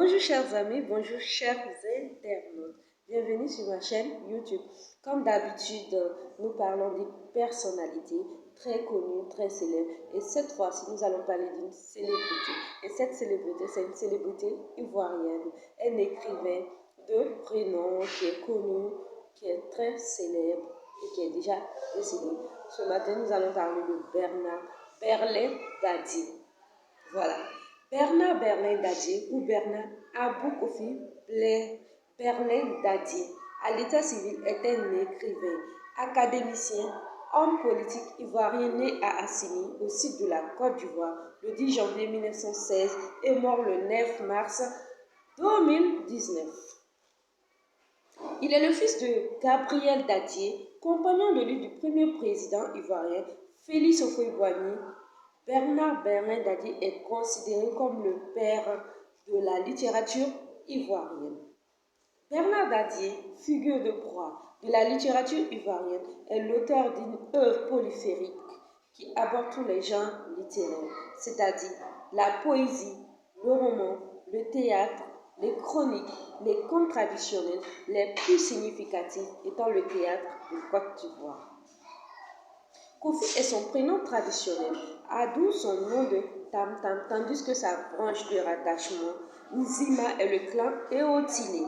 Bonjour chers amis, bonjour chers internautes. Bienvenue sur ma chaîne YouTube. Comme d'habitude, nous parlons des personnalités très connues, très célèbres. Et cette fois-ci, nous allons parler d'une célébrité. Et cette célébrité, c'est une célébrité ivoirienne. Un écrivain de prénom qui est connu, qui est très célèbre et qui est déjà décédé. Ce matin, nous allons parler de Bernard Berlin Dadie. Voilà. Bernard Berlin Dadie ou Bernard Abou Kofi Berlin Dadie, à l'état civil, est un écrivain, académicien, homme politique ivoirien né à Assini, au sud de la Côte d'Ivoire, le 10 janvier 1916 et mort le 9 mars 2019. Il est le fils de Gabriel Dadie, compagnon de lutte du premier président ivoirien Félix Houphouët-Boigny. Bernard Berlin Dadie est considéré comme le père de la littérature ivoirienne. Bernard Dadie, figure de proie de la littérature ivoirienne, est l'auteur d'une œuvre polyphérique qui aborde tous les genres littéraires, c'est-à-dire la poésie, le roman, le théâtre, les chroniques, les contes traditionnels, les plus significatifs étant le théâtre de Côte d'Ivoire. Kofi est son prénom traditionnel, d'où son nom de Tam Tam, tandis que sa branche de rattachement, Nzima, est le clan Eotile.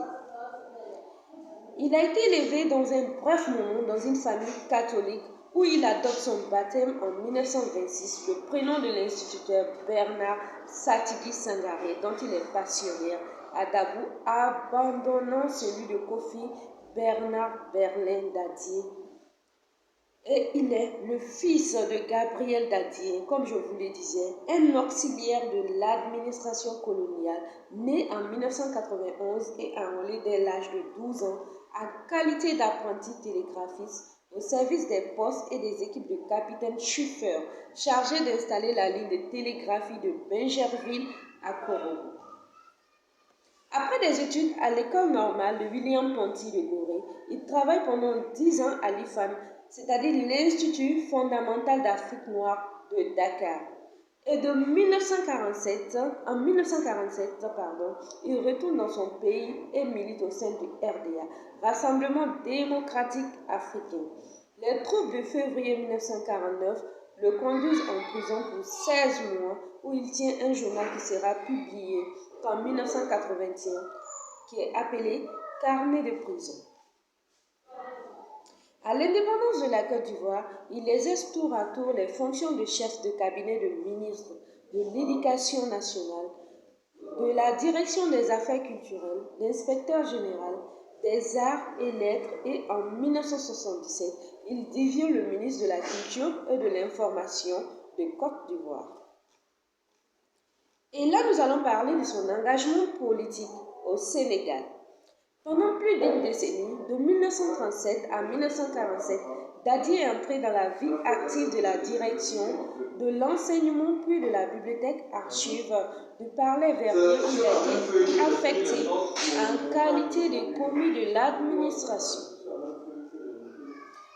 Il a été élevé dans un bref moment dans une famille catholique où il adopte son baptême en 1926, le prénom de l'instituteur Bernard Satigi Sangaré, dont il est passionnaire à Dabou, abandonnant celui de Kofi Bernard Berlin Dadie. Et il est le fils de Gabriel Dadie, comme je vous le disais, un auxiliaire de l'administration coloniale, né en 1991 et enrôlé dès l'âge de 12 ans en qualité d'apprenti télégraphiste au service des postes et des équipes de capitaine chauffeur chargés d'installer la ligne de télégraphie de Bingerville à Korogo. Après des études à l'école normale de William Ponty de Gorée, il travaille pendant 10 ans à l'IFAN, c'est-à-dire l'Institut fondamental d'Afrique noire de Dakar. Et en 1947, il retourne dans son pays et milite au sein du RDA, Rassemblement démocratique africain. Les troupes de février 1949 le conduisent en prison pour 16 mois où il tient un journal qui sera publié en 1981, qui est appelé Carnet de prison. À l'indépendance de la Côte d'Ivoire, il exerce tour à tour les fonctions de chef de cabinet de ministre de l'Éducation nationale, de la direction des affaires culturelles, d'inspecteur général des arts et lettres et en 1977, il devient le ministre de la Culture et de l'Information de Côte d'Ivoire. Et là, nous allons parler de son engagement politique au Sénégal. Pendant plus d'une décennie, de 1937 à 1947, Dadie est entré dans la vie active de la direction de l'enseignement puis de la bibliothèque archive de Parler-Verviers où il a été affecté en qualité de commis de l'administration.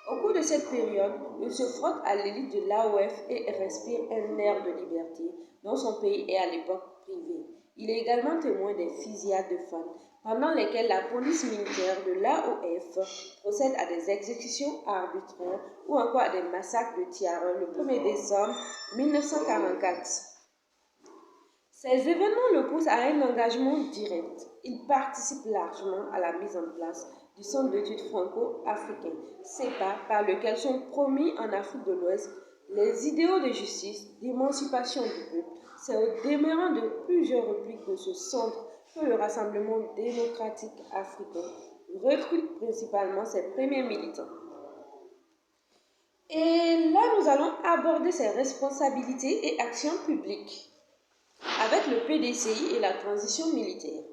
Au cours de cette période, il se frotte à l'élite de l'AOF et respire un air de liberté dont son pays est à l'époque privé. Il est également témoin des fusillades de femmes, pendant lesquelles la police militaire de l'AOF procède à des exécutions arbitraires ou encore à des massacres de Tiara le 1er décembre 1944. Ces événements le poussent à un engagement direct. Il participe largement à la mise en place du Centre d'études franco-africain, CEPA, par lequel sont promis en Afrique de l'Ouest les idéaux de justice, d'émancipation du peuple. C'est au demeurant de plusieurs répliques de ce centre que le Rassemblement démocratique africain recrute principalement ses premiers militants. Et là, nous allons aborder ses responsabilités et actions publiques avec le PDCI et la transition militaire.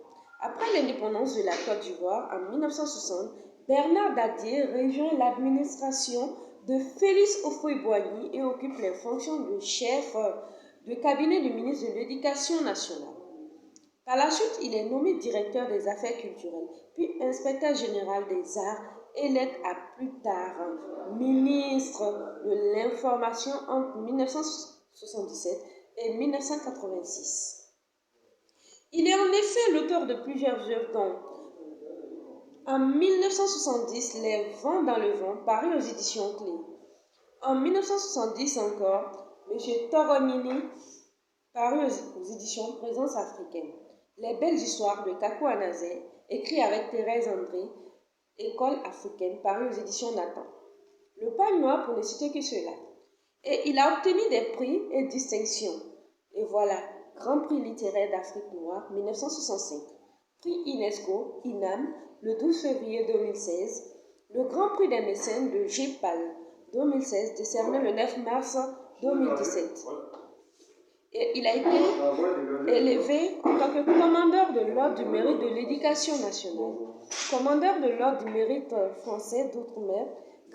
Après l'indépendance de la Côte d'Ivoire en 1960, Bernard Dadie rejoint l'administration de Félix Houphouët-Boigny et occupe les fonctions de chef de cabinet du ministre de l'Éducation nationale. Par la suite, il est nommé directeur des affaires culturelles, puis inspecteur général des arts et lettres à plus tard ministre de l'Information entre 1977 et 1986. Il est en effet l'auteur de plusieurs œuvres dont en 1970, Les Vents dans le vent, paru aux éditions Clés. En 1970 encore, M. Torognini, paru aux éditions Présence africaine. Les belles histoires de Kakou Anazé, écrit avec Thérèse André, École africaine, paru aux éditions Nathan. Le Pagne Noir pour ne citer que cela. Et il a obtenu des prix et distinctions. Et voilà, Grand Prix littéraire d'Afrique noire 1965, Prix UNESCO, INAM, le 12 février 2016, le Grand Prix des mécènes de GEPAL 2016, décerné le 9 mars 2017. Et il a été élevé en tant que commandeur de l'Ordre du mérite de l'éducation nationale, commandeur de l'Ordre du mérite français d'outre-mer,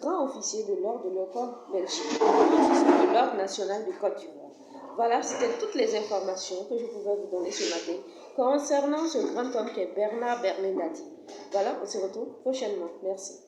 grand officier de l'Ordre de Léopold Belgique, grand officier de l'Ordre national de Côte d'Ivoire. Voilà, c'était toutes les informations que je pouvais vous donner ce matin concernant ce grand homme qui est Bernard Bernin Dadi. Voilà, on se retrouve prochainement. Merci.